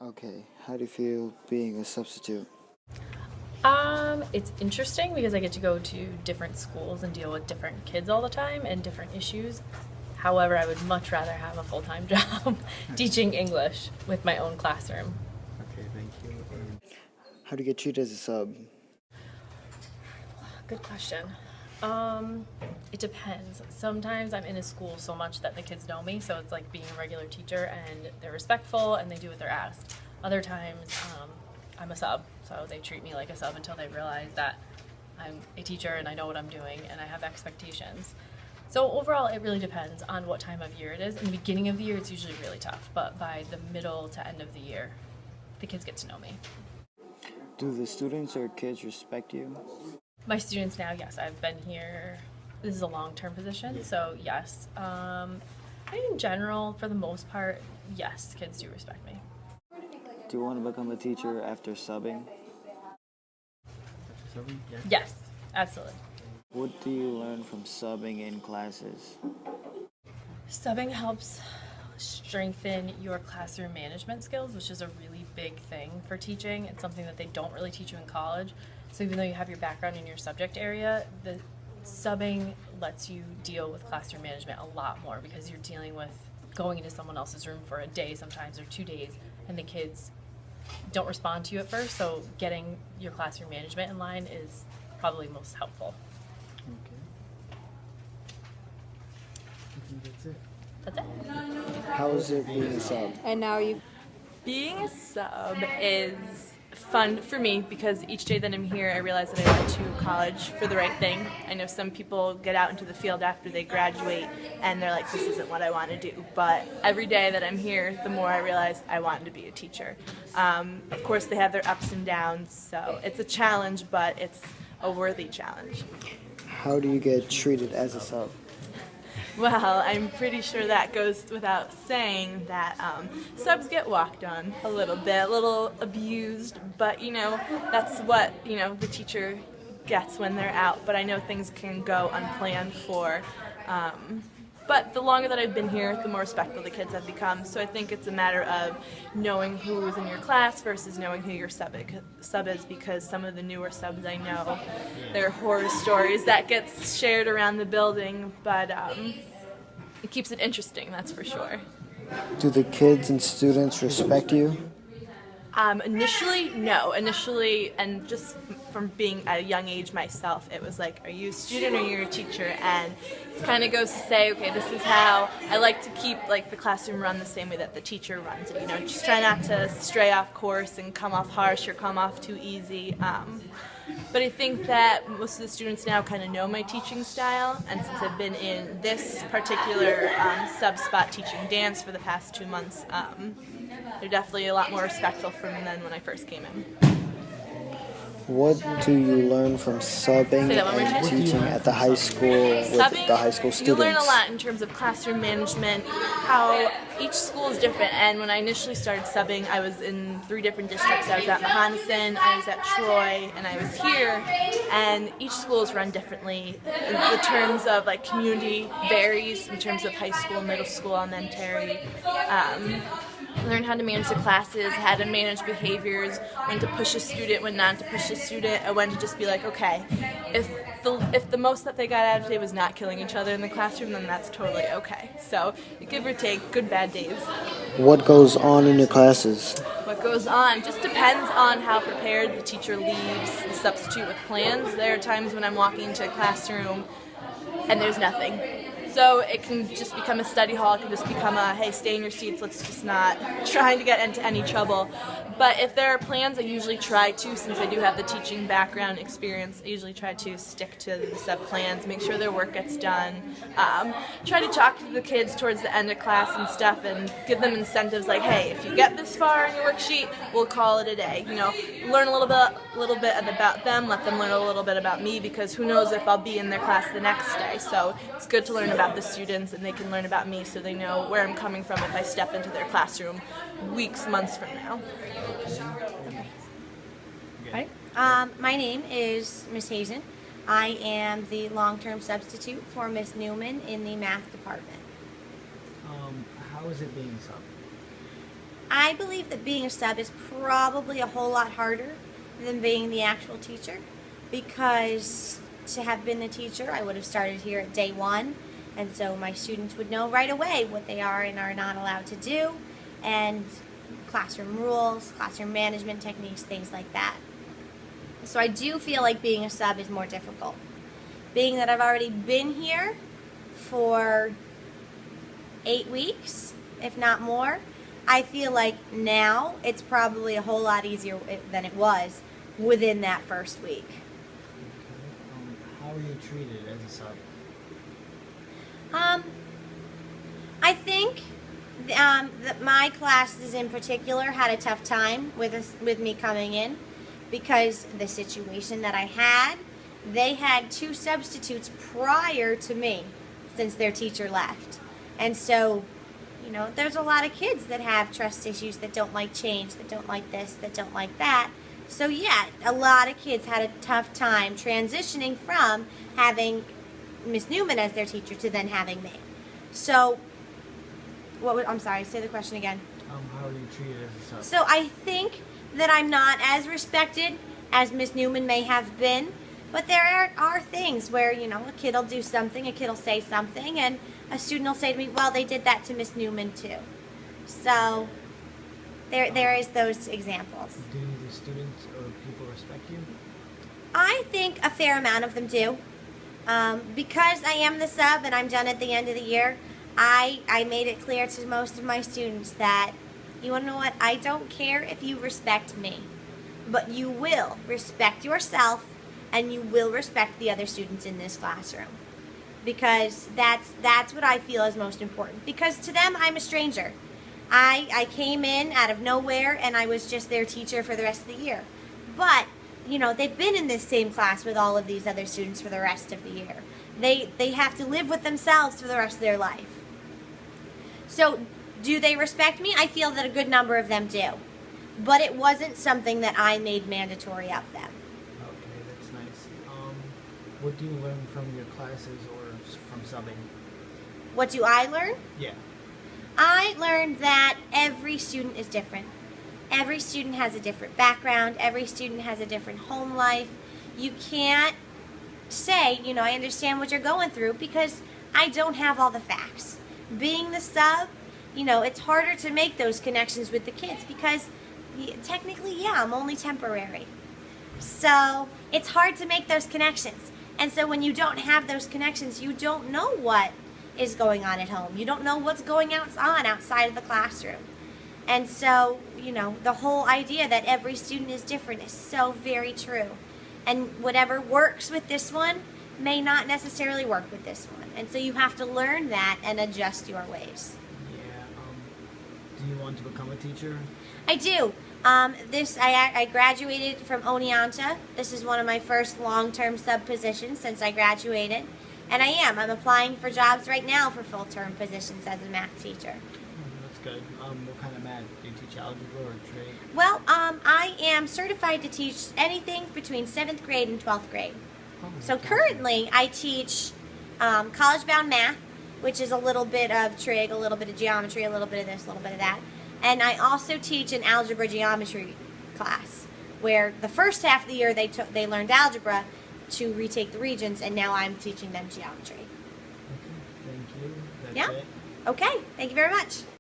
Okay, how do you feel being a substitute? It's interesting because I get to go to different schools and deal with different kids all the time and different issues. However, I would much rather have a full-time job teaching English with my own classroom. Okay, thank you. How do you get treated as a sub? Good question. Um, it depends. Sometimes I'm in a school so much that the kids know me, so it's like being a regular teacher and they're respectful and they do what they're asked. Other times, I'm a sub, so they treat me like a sub until they realize that I'm a teacher and I know what I'm doing and I have expectations. So overall, it really depends on what time of year it is. In the beginning of the year, it's usually really tough, but by the middle to end of the year, the kids get to know me. Do the students or kids respect you? My students now, yes, I've been here. This is a long-term position, so yes. I think in general, for the most part, yes, kids do respect me. Do you want to become a teacher after subbing? Yes, absolutely. What do you learn from subbing in classes? Subbing helps strengthen your classroom management skills, which is a really big thing for teaching. It's something that they don't really teach you in college. So even though you have your background in your subject area, the subbing lets you deal with classroom management a lot more because you're dealing with going into someone else's room for a day sometimes or 2 days, and the kids don't respond to you at first. So getting your classroom management in line is probably most helpful. Okay. I think that's it. That's it. How is it being a sub? And now you. Being a sub is fun for me because each day that I'm here, I realize that I went to college for the right thing. I know some people get out into the field after they graduate and they're like, this isn't what I want to do. But every day that I'm here, the more I realize I want to be a teacher. Of course, they have their ups and downs, so it's a challenge, but it's a worthy challenge. How do you get treated as a sub? Well, I'm pretty sure that goes without saying that subs get walked on a little bit, a little abused, but that's what the teacher gets when they're out. But I know things can go unplanned for. But the longer that I've been here, the more respectful the kids have become. So I think it's a matter of knowing who is in your class versus knowing who your sub is, because some of the newer subs I know, there are horror stories that gets shared around the building, but it keeps it interesting, that's for sure. Do the kids and students respect you? Initially, no. Initially, and just from being at a young age myself, it was like, are you a student or you're a teacher? And it kind of goes to say, okay, this is how I like to keep the classroom run the same way that the teacher runs it. Just try not to stray off course and come off harsh or come off too easy. But I think that most of the students now kind of know my teaching style, and since I've been in this particular sub spot teaching dance for the past 2 months, they're definitely a lot more respectful from than when I first came in. What do you learn from subbing Say that one more and time. teaching at the high school with Subbing, the high school students? you learn a lot in terms of classroom management, how each school is different. And when I initially started subbing, I was in 3 different districts. I was at Mahonison, I was at Troy, and I was here. And each school is run differently. The terms of community varies in terms of high school, middle school, elementary. Learn how to manage the classes, how to manage behaviors, when to push a student, when not to push a student, and when to just be like, okay, if the most that they got out of today was not killing each other in the classroom, then that's totally okay. So give or take, good, bad days. What goes on in your classes? What goes on just depends on how prepared the teacher leaves the substitute with plans. There are times when I'm walking into a classroom and there's nothing. So it can just become a study hall, it can just become a, hey, stay in your seats, let's just not trying to get into any trouble. But if there are plans, I usually try to, since I do have the teaching background experience, I usually try to stick to the sub plans, make sure their work gets done. Try to talk to the kids towards the end of class and stuff and give them incentives like, hey, if you get this far in your worksheet, we'll call it a day. Learn a little bit about them, let them learn a little bit about me, because who knows if I'll be in their class the next day. So it's good to learn about the students and they can learn about me so they know where I'm coming from if I step into their classroom weeks, months from now. Hi. My name is Miss Hazen. I am the long-term substitute for Miss Newman in the math department. How is it being sub? I believe that being a sub is probably a whole lot harder than being the actual teacher, because to have been the teacher, I would have started here at day one, and so my students would know right away what they are and are not allowed to do, and classroom rules, classroom management techniques, things like that. So I do feel like being a sub is more difficult. Being that I've already been here for 8 weeks, if not more, I feel like now it's probably a whole lot easier than it was within that first week. Okay. How are you treated as a sub? I think that my classes in particular had a tough time with me coming in, because the situation that I had, they had 2 substitutes prior to me since their teacher left. And so, you know, there's a lot of kids that have trust issues, that don't like change, that don't like this, that don't like that. So yeah, a lot of kids had a tough time transitioning from having Miss Newman as their teacher to then having me. So, I'm sorry, say the question again. How are you treated as a sub? So I think that I'm not as respected as Miss Newman may have been, but there are things where, you know, a kid will do something, a kid will say something, and a student will say to me, well, they did that to Miss Newman too. So there is those examples. Do the students or people respect you? I think a fair amount of them do. Because I am the sub and I'm done at the end of the year, I made it clear to most of my students that, you want to know what, I don't care if you respect me, but you will respect yourself and you will respect the other students in this classroom. Because that's what I feel is most important. Because to them, I'm a stranger. I came in out of nowhere and I was just their teacher for the rest of the year. But, you know, they've been in this same class with all of these other students for the rest of the year. They have to live with themselves for the rest of their life. So, do they respect me? I feel that a good number of them do. But it wasn't something that I made mandatory of them. Okay, that's nice. What do you learn from your classes or from subbing? What do I learn? Yeah. I learned that every student is different. Every student has a different background. Every student has a different home life. You can't say, you know, I understand what you're going through, because I don't have all the facts. Being the sub, you know, it's harder to make those connections with the kids because technically, yeah, I'm only temporary. So it's hard to make those connections. And so when you don't have those connections, you don't know what is going on at home. You don't know what's going on outside of the classroom. And so, you know, the whole idea that every student is different is so very true. And whatever works with this one may not necessarily work with this one. And so you have to learn that and adjust your ways. Yeah. Do you want to become a teacher? I do. I graduated from Oneonta. This is one of my first long-term sub positions since I graduated. And I'm applying for jobs right now for full-term positions as a math teacher. That's good. What kind of math? Do you teach algebra or trig? Well, I am certified to teach anything between 7th grade and 12th grade. Oh, So okay. currently I teach college-bound math, which is a little bit of trig, a little bit of geometry, a little bit of this, a little bit of that. And I also teach an algebra geometry class, where the first half of the year they learned algebra to retake the Regents, and now I'm teaching them geometry. Okay, thank you. That's Yeah. it. Okay, thank you very much.